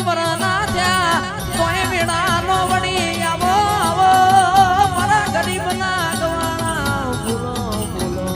વરના થયા કોઈ વેળા નો વળી આવો આવો મારા ગરીબના ગવાણા બોલો બોલો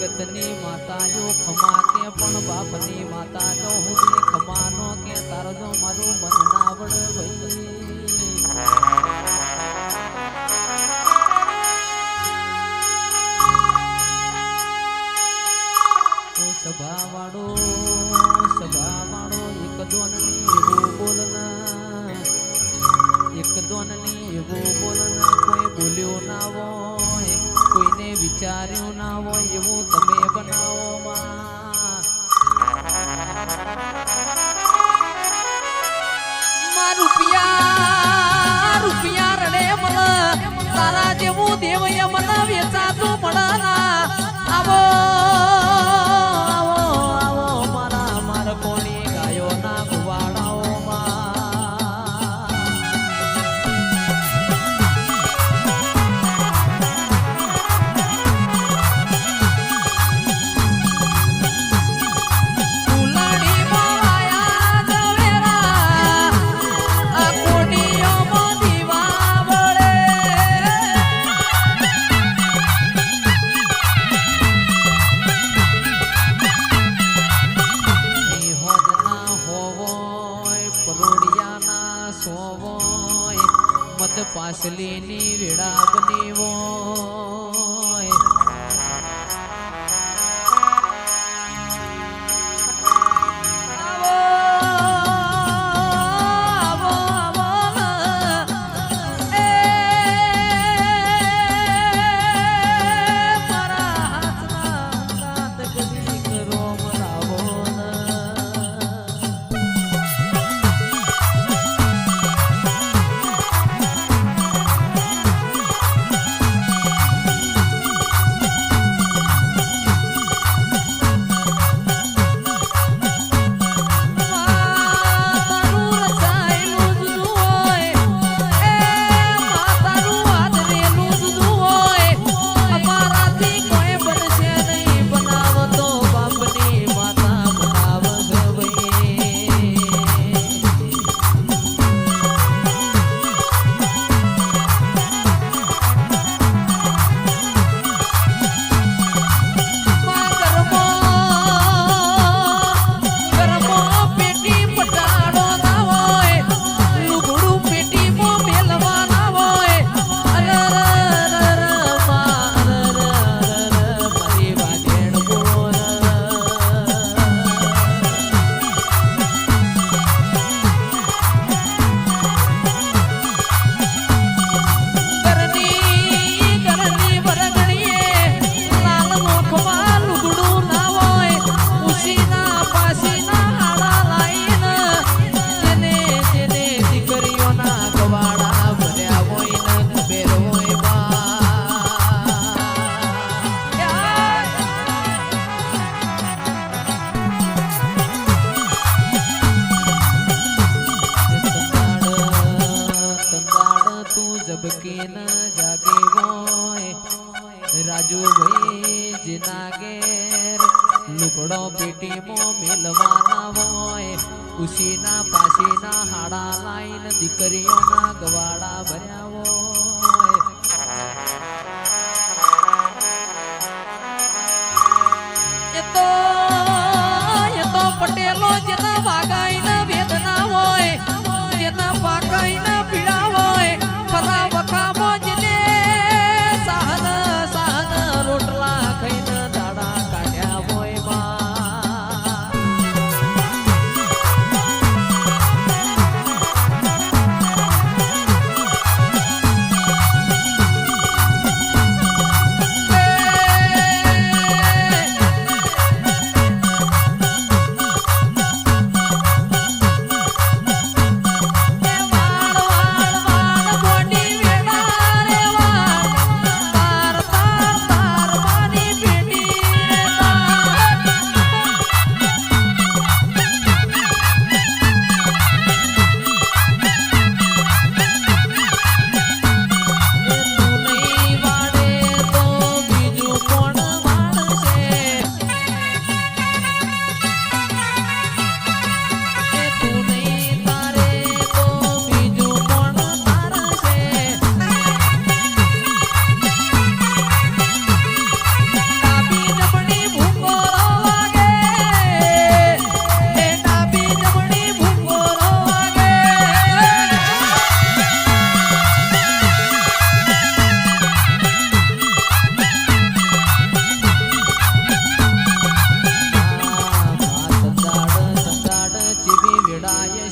જગતની માતાઓ ખમા કે પણ બાપની માતા જો હું ખમાનો કે તારો જો મારું મન ના વડ ભાઈ ઓ સભાવાળો એક દોનની એવું બોલના એક દોનની એવું બોલના કોઈ બોલ્યો ના હોય કોઈને વિચાર્યું ના હોય એવું તમે બનાવો માં રૂપિયા રડે મળ તારા જેવું દેવ મને વેચાતું મળના આવો આવો આવો મારા કોણી ગાયો ના ગુવાડાઓ મત પાસલીની વેળા બની હોય રાજુ ભાઈ જીના ઘેર લુગડો પેટીમાં મેલવાના હોય ઉસીના પાસીના હાડા લાઈન દીકરીઓના ગવાડા ભર્યા હોય એ તો પટેલો જેના વાગાઈના વેદના હોય જેના પાકાઈના પીડા હોય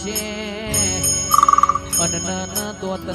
છે અનન દોત